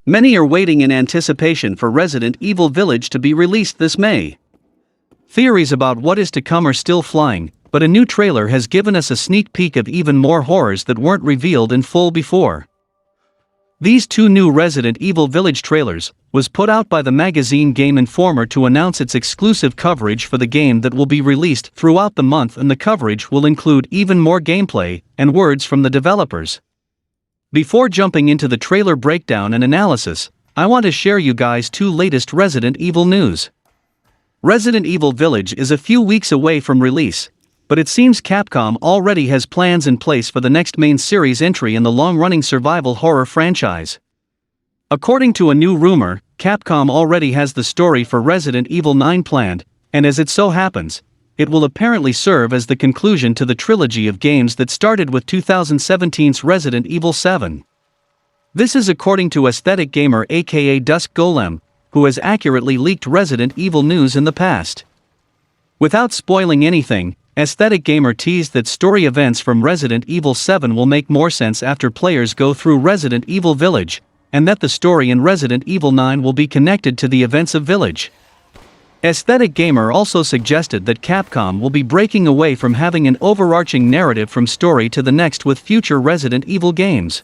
Many are waiting in anticipation for Resident Evil Village to be released this May. Theories about what is to come are still flying, but a new trailer has given us a sneak peek of even more horrors that weren't revealed in full before. These two new Resident Evil Village trailers was put out by the magazine Game Informer to announce its exclusive coverage for the game that will be released throughout the month, and the coverage will include even more gameplay and words from the developers. Before jumping into the trailer breakdown and analysis, I want to share you guys two latest Resident Evil news. Resident Evil Village is a few weeks away from release, but it seems Capcom already has plans in place for the next main series entry in the long-running survival horror franchise. According to a new rumor, Capcom already has the story for Resident Evil 9 planned, and as it so happens, it will apparently serve as the conclusion to the trilogy of games that started with 2017's Resident Evil 7. This is according to Aesthetic Gamer aka Dusk Golem, who has accurately leaked Resident Evil news in the past. Without spoiling anything, Aesthetic Gamer teased that story events from Resident Evil 7 will make more sense after players go through Resident Evil Village, and that the story in Resident Evil 9 will be connected to the events of Village. Aesthetic Gamer also suggested that Capcom will be breaking away from having an overarching narrative from story to the next with future Resident Evil games.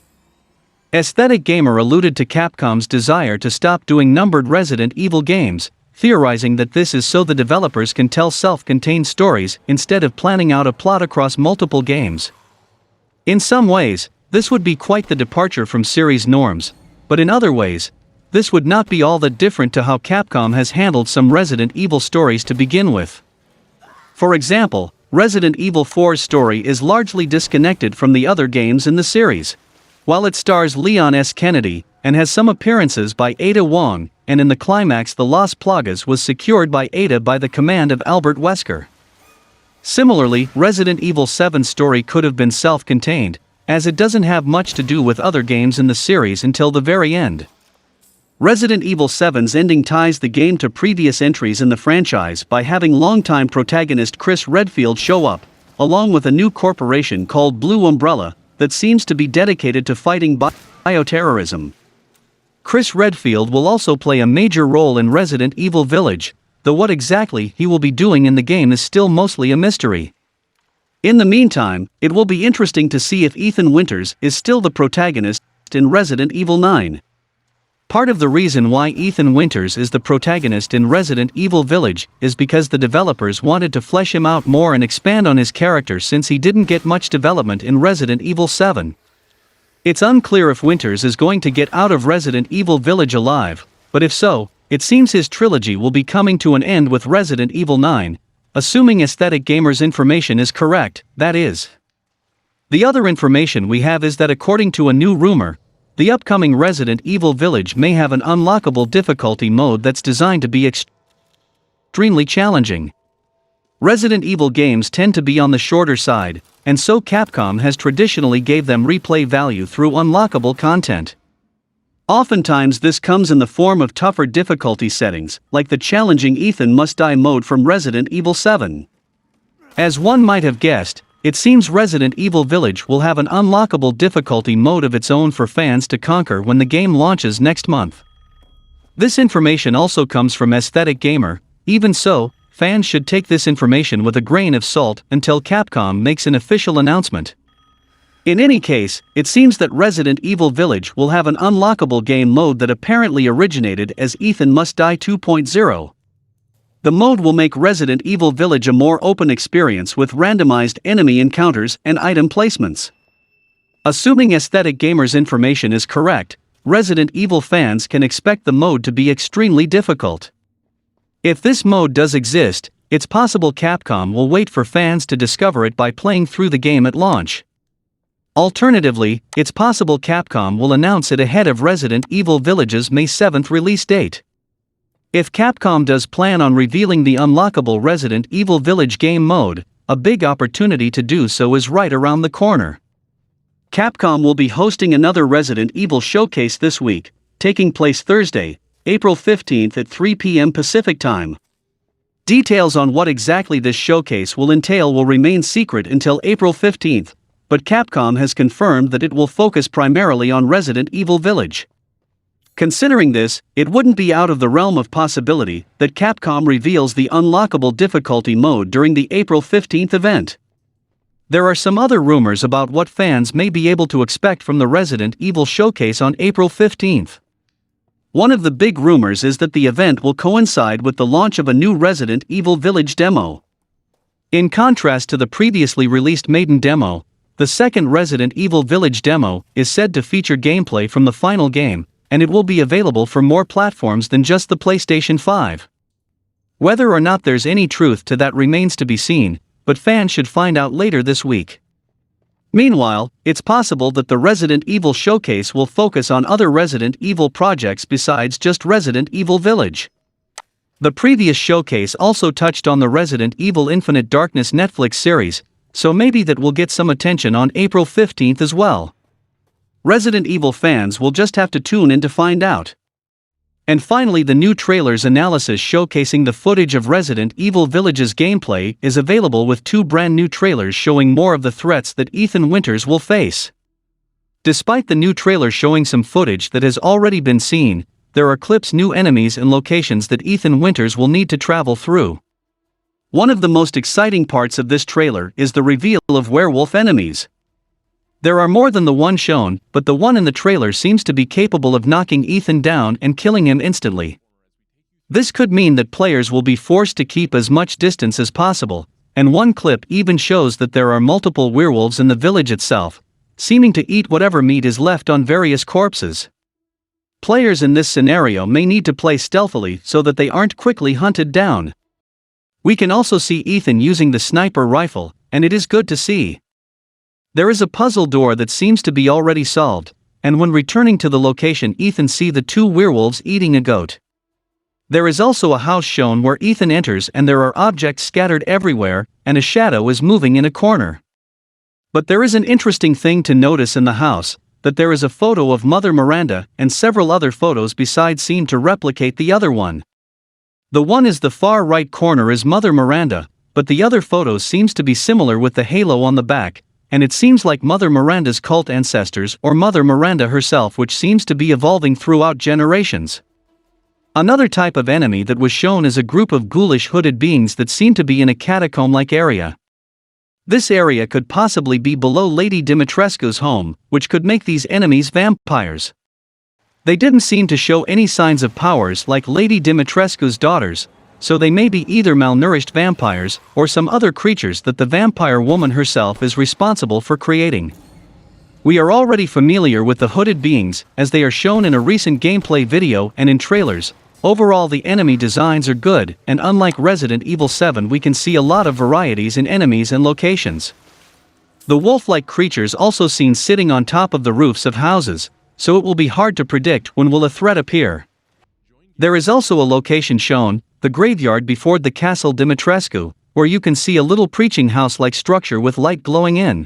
Aesthetic Gamer alluded to Capcom's desire to stop doing numbered Resident Evil games, theorizing that this is so the developers can tell self-contained stories instead of planning out a plot across multiple games. In some ways, this would be quite the departure from series norms, but in other ways, this would not be all that different to how Capcom has handled some Resident Evil stories to begin with. For example, Resident Evil 4's story is largely disconnected from the other games in the series. While it stars Leon S. Kennedy, and has some appearances by Ada Wong, and in the climax the Las Plagas was secured by Ada by the command of Albert Wesker. Similarly, Resident Evil 7's story could have been self-contained, as it doesn't have much to do with other games in the series until the very end. Resident Evil 7's ending ties the game to previous entries in the franchise by having longtime protagonist Chris Redfield show up, along with a new corporation called Blue Umbrella, that seems to be dedicated to fighting bioterrorism. Chris Redfield will also play a major role in Resident Evil Village, though what exactly he will be doing in the game is still mostly a mystery. In the meantime, it will be interesting to see if Ethan Winters is still the protagonist in Resident Evil 9. Part of the reason why Ethan Winters is the protagonist in Resident Evil Village is because the developers wanted to flesh him out more and expand on his character since he didn't get much development in Resident Evil 7. It's unclear if Winters is going to get out of Resident Evil Village alive, but if so, it seems his trilogy will be coming to an end with Resident Evil 9, assuming Aesthetic Gamer's information is correct, that is. The other information we have is that according to a new rumor, the upcoming Resident Evil Village may have an unlockable difficulty mode that's designed to be extremely challenging. Resident Evil games tend to be on the shorter side, and so Capcom has traditionally gave them replay value through unlockable content. Oftentimes this comes in the form of tougher difficulty settings, like the challenging Ethan Must Die mode from Resident Evil 7. As one might have guessed, it seems Resident Evil Village will have an unlockable difficulty mode of its own for fans to conquer when the game launches next month. This information also comes from Aesthetic Gamer. Even so, fans should take this information with a grain of salt until Capcom makes an official announcement. In any case, it seems that Resident Evil Village will have an unlockable game mode that apparently originated as Ethan Must Die 2.0. The mode will make Resident Evil Village a more open experience with randomized enemy encounters and item placements. Assuming Aesthetic Gamer's information is correct, Resident Evil fans can expect the mode to be extremely difficult. If this mode does exist, it's possible Capcom will wait for fans to discover it by playing through the game at launch. Alternatively, it's possible Capcom will announce it ahead of Resident Evil Village's May 7th release date. If Capcom does plan on revealing the unlockable Resident Evil Village game mode, a big opportunity to do so is right around the corner. Capcom will be hosting another Resident Evil showcase this week, taking place Thursday, April 15th at 3 p.m. Pacific Time. Details on what exactly this showcase will entail will remain secret until April 15th, but Capcom has confirmed that it will focus primarily on Resident Evil Village. Considering this, it wouldn't be out of the realm of possibility that Capcom reveals the Unlockable difficulty mode during the April 15th event. There are some other rumors about what fans may be able to expect from the Resident Evil showcase on April 15th. One of the big rumors is that the event will coincide with the launch of a new Resident Evil Village demo. In contrast to the previously released Maiden demo, the second Resident Evil Village demo is said to feature gameplay from the final game, and it will be available for more platforms than just the PlayStation 5. Whether or not there's any truth to that remains to be seen, but fans should find out later this week. Meanwhile, it's possible that the Resident Evil showcase will focus on other Resident Evil projects besides just Resident Evil Village. The previous showcase also touched on the Resident Evil Infinite Darkness Netflix series, so maybe that will get some attention on April 15th as well. Resident Evil fans will just have to tune in to find out. And finally, the new trailer's analysis showcasing the footage of Resident Evil Village's gameplay is available with 2 brand new trailers showing more of the threats that Ethan Winters will face. Despite the new trailer showing some footage that has already been seen, there are clips, new enemies and locations that Ethan Winters will need to travel through. One of the most exciting parts of this trailer is the reveal of werewolf enemies. There are more than the one shown, but the one in the trailer seems to be capable of knocking Ethan down and killing him instantly. This could mean that players will be forced to keep as much distance as possible, and one clip even shows that there are multiple werewolves in the village itself, seeming to eat whatever meat is left on various corpses. Players in this scenario may need to play stealthily so that they aren't quickly hunted down. We can also see Ethan using the sniper rifle, and it is good to see. There is a puzzle door that seems to be already solved, and when returning to the location Ethan sees the 2 werewolves eating a goat. There is also a house shown where Ethan enters and there are objects scattered everywhere, and a shadow is moving in a corner. But there is an interesting thing to notice in the house, that there is a photo of Mother Miranda and several other photos besides seem to replicate the other one. The one is the far right corner is Mother Miranda, but the other photo seems to be similar with the halo on the back, and it seems like Mother Miranda's cult ancestors or Mother Miranda herself, which seems to be evolving throughout generations. Another type of enemy that was shown is a group of ghoulish hooded beings that seem to be in a catacomb-like area. This area could possibly be below Lady Dimitrescu's home, which could make these enemies vampires. They didn't seem to show any signs of powers like Lady Dimitrescu's daughters, so they may be either malnourished vampires or some other creatures that the vampire woman herself is responsible for creating. We are already familiar with the hooded beings, as they are shown in a recent gameplay video and in trailers. Overall, the enemy designs are good, and unlike Resident Evil 7, we can see a lot of varieties in enemies and locations. The wolf-like creatures also seen sitting on top of the roofs of houses, so it will be hard to predict when will a threat appear. There is also a location shown, the graveyard before the Castle Dimitrescu, where you can see a little preaching house-like structure with light glowing in.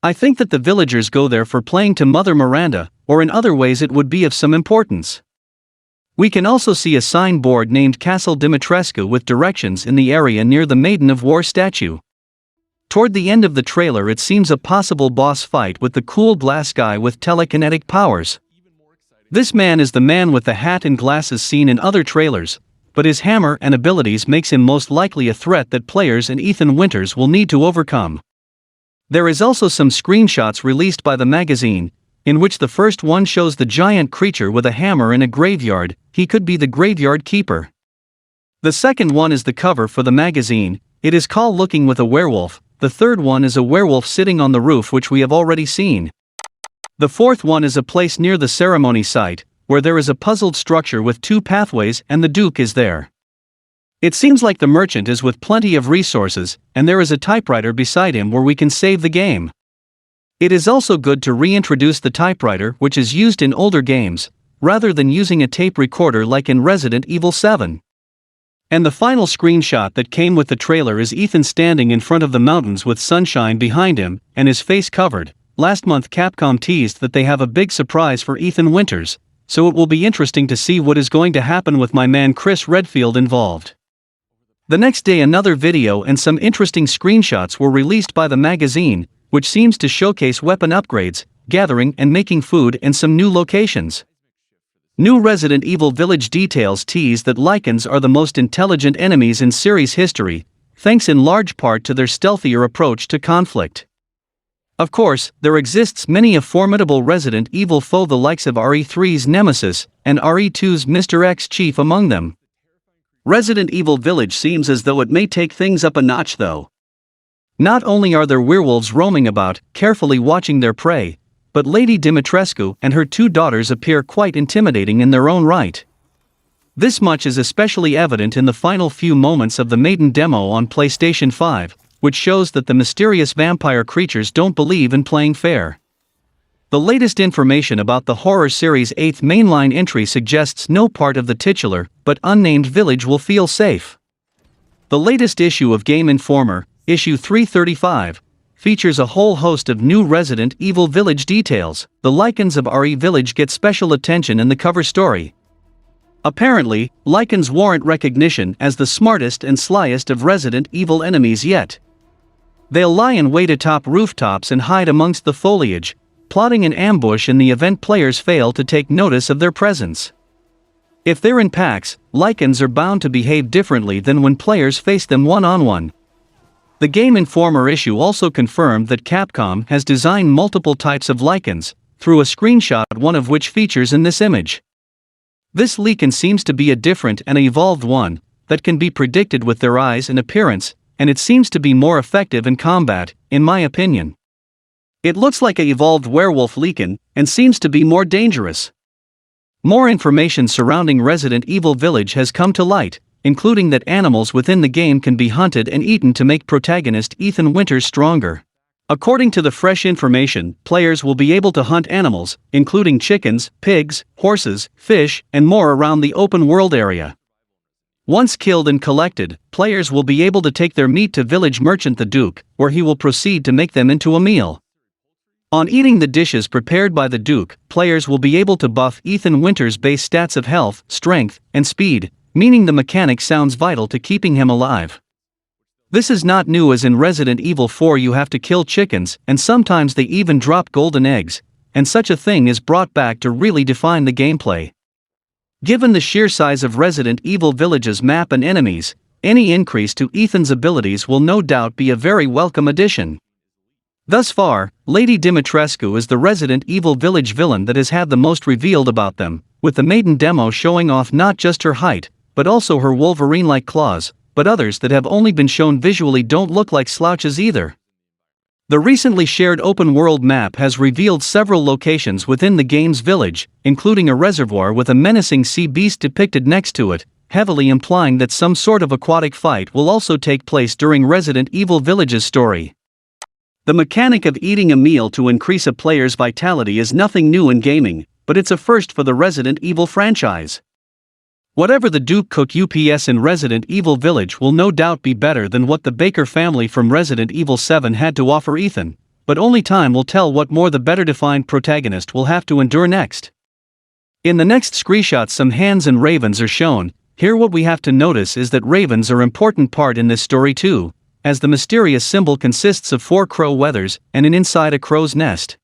I think that the villagers go there for playing to Mother Miranda, or in other ways it would be of some importance. We can also see a signboard named Castle Dimitrescu with directions in the area near the Maiden of War statue. Toward the end of the trailer it seems a possible boss fight with the cool glass guy with telekinetic powers. This man is the man with the hat and glasses seen in other trailers, but his hammer and abilities makes him most likely a threat that players and Ethan Winters will need to overcome. There is also some screenshots released by the magazine, in which the first one shows the giant creature with a hammer in a graveyard. He could be the graveyard keeper. The second one is the cover for the magazine. It is called Looking with a Werewolf. The third one is a werewolf sitting on the roof, which we have already seen. The fourth one is a place near the ceremony site, where there is a puzzled structure with 2 pathways and the Duke is there. It seems like the merchant is with plenty of resources, and there is a typewriter beside him where we can save the game. It is also good to reintroduce the typewriter, which is used in older games, rather than using a tape recorder like in Resident Evil 7. And the final screenshot that came with the trailer is Ethan standing in front of the mountains with sunshine behind him, and his face covered. Last month Capcom teased that they have a big surprise for Ethan Winters, so it will be interesting to see what is going to happen with my man Chris Redfield involved. The next day another video and some interesting screenshots were released by the magazine, which seems to showcase weapon upgrades, gathering and making food and some new locations. New Resident Evil Village details tease that Lycans are the most intelligent enemies in series history, thanks in large part to their stealthier approach to conflict. Of course, there exists many a formidable Resident Evil foe, the likes of RE3's Nemesis and RE2's Mr. X Chief among them. Resident Evil Village seems as though it may take things up a notch though. Not only are there werewolves roaming about, carefully watching their prey, but Lady Dimitrescu and her two daughters appear quite intimidating in their own right. This much is especially evident in the final few moments of the maiden demo on PlayStation 5, which shows that the mysterious vampire creatures don't believe in playing fair. The latest information about the horror series' 8th mainline entry suggests no part of the titular but unnamed village will feel safe. The latest issue of Game Informer, issue 335, features a whole host of new Resident Evil Village details. The Lycans of RE Village get special attention in the cover story. Apparently, Lycans warrant recognition as the smartest and slyest of Resident Evil enemies yet. They'll lie in wait atop rooftops and hide amongst the foliage, plotting an ambush in the event players fail to take notice of their presence. If they're in packs, Lycans are bound to behave differently than when players face them one-on-one. The Game Informer issue also confirmed that Capcom has designed multiple types of Lycans, through a screenshot one of which features in this image. This Lycan seems to be a different and evolved one, that can be predicted with their eyes and appearance, and it seems to be more effective in combat, in my opinion. It looks like an evolved werewolf Lycan, and seems to be more dangerous. More information surrounding Resident Evil Village has come to light, including that animals within the game can be hunted and eaten to make protagonist Ethan Winters stronger. According to the fresh information, players will be able to hunt animals, including chickens, pigs, horses, fish, and more around the open world area. Once killed and collected, players will be able to take their meat to village merchant the Duke, where he will proceed to make them into a meal. On eating the dishes prepared by the Duke, players will be able to buff Ethan Winters' base stats of health, strength, and speed, meaning the mechanic sounds vital to keeping him alive. This is not new, as in Resident Evil 4 you have to kill chickens, and sometimes they even drop golden eggs, and such a thing is brought back to really define the gameplay. Given the sheer size of Resident Evil Village's map and enemies, any increase to Ethan's abilities will no doubt be a very welcome addition. Thus far, Lady Dimitrescu is the Resident Evil Village villain that has had the most revealed about them, with the maiden demo showing off not just her height, but also her Wolverine-like claws, but others that have only been shown visually don't look like slouches either. The recently shared open-world map has revealed several locations within the game's village, including a reservoir with a menacing sea beast depicted next to it, heavily implying that some sort of aquatic fight will also take place during Resident Evil Village's story. The mechanic of eating a meal to increase a player's vitality is nothing new in gaming, but it's a first for the Resident Evil franchise. Whatever the Duke cook UPS in Resident Evil Village will no doubt be better than what the Baker family from Resident Evil 7 had to offer Ethan, but only time will tell what more the better-defined protagonist will have to endure next. In the next screenshot some hens and ravens are shown. Here what we have to notice is that ravens are an important part in this story too, as the mysterious symbol consists of 4 crow feathers and inside a crow's nest.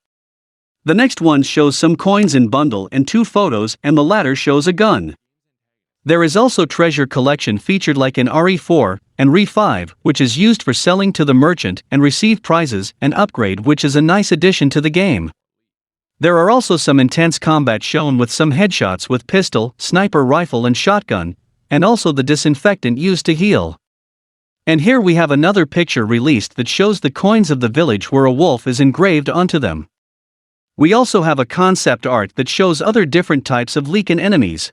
The next one shows some coins in bundle and 2 photos, and the latter shows a gun. There is also treasure collection featured like in RE4 and RE5, which is used for selling to the merchant and receive prizes and upgrade, which is a nice addition to the game. There are also some intense combat shown with some headshots with pistol, sniper rifle and shotgun, and also the disinfectant used to heal. And here we have another picture released that shows the coins of the village where a wolf is engraved onto them. We also have a concept art that shows other different types of Lycan enemies.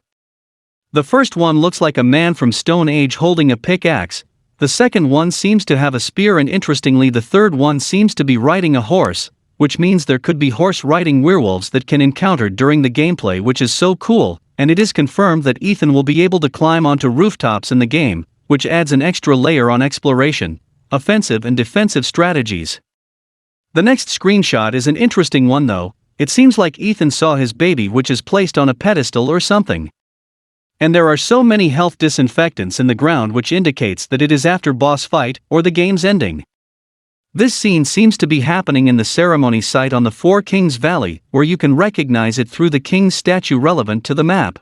The first one looks like a man from Stone Age holding a pickaxe, the second one seems to have a spear, and interestingly the third one seems to be riding a horse, which means there could be horse-riding werewolves that can encounter during the gameplay, which is so cool, and it is confirmed that Ethan will be able to climb onto rooftops in the game, which adds an extra layer on exploration, offensive and defensive strategies. The next screenshot is an interesting one though. It seems like Ethan saw his baby, which is placed on a pedestal or something. And there are so many health disinfectants in the ground, which indicates that it is after boss fight or the game's ending. This scene seems to be happening in the ceremony site on the Four Kings Valley, where you can recognize it through the king's statue relevant to the map.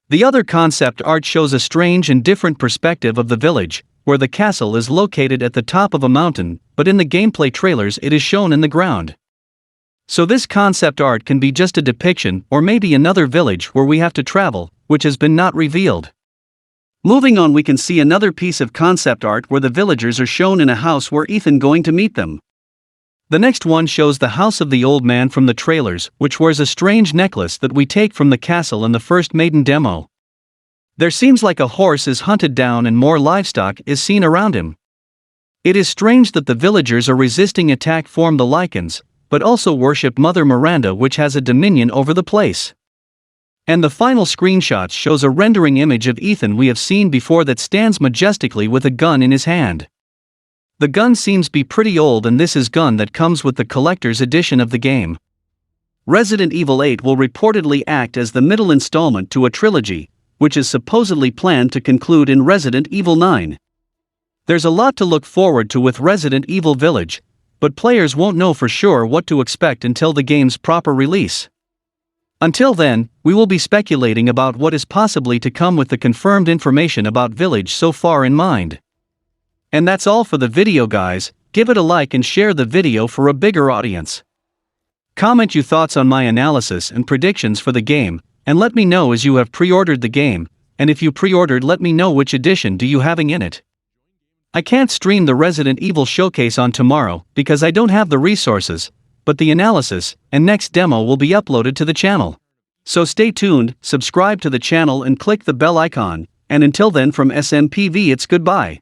The other concept art shows a strange and different perspective of the village, where the castle is located at the top of a mountain, but in the gameplay trailers it is shown in the ground. So this concept art can be just a depiction or maybe another village where we have to travel, which has been not revealed. Moving on, we can see another piece of concept art where the villagers are shown in a house where Ethan going to meet them. The next one shows the house of the old man from the trailers, which wears a strange necklace that we take from the castle in the first maiden demo. There seems like a horse is hunted down and more livestock is seen around him. It is strange that the villagers are resisting attack from the Lycans, but also worship Mother Miranda, which has a dominion over the place. And the final screenshot shows a rendering image of Ethan we have seen before that stands majestically with a gun in his hand. The gun seems to be pretty old, and this is gun that comes with the collector's edition of the game. Resident Evil 8 will reportedly act as the middle installment to a trilogy, which is supposedly planned to conclude in Resident Evil 9. There's a lot to look forward to with Resident Evil Village, but players won't know for sure what to expect until the game's proper release. Until then, we will be speculating about what is possibly to come with the confirmed information about Village so far in mind. And that's all for the video, guys. Give it a like and share the video for a bigger audience. Comment your thoughts on my analysis and predictions for the game, and let me know as you have pre-ordered the game, and if you pre-ordered, let me know which edition do you having in it. I can't stream the Resident Evil showcase on tomorrow because I don't have the resources, but the analysis and next demo will be uploaded to the channel. So stay tuned, subscribe to the channel and click the bell icon, and until then, from SMPV it's goodbye.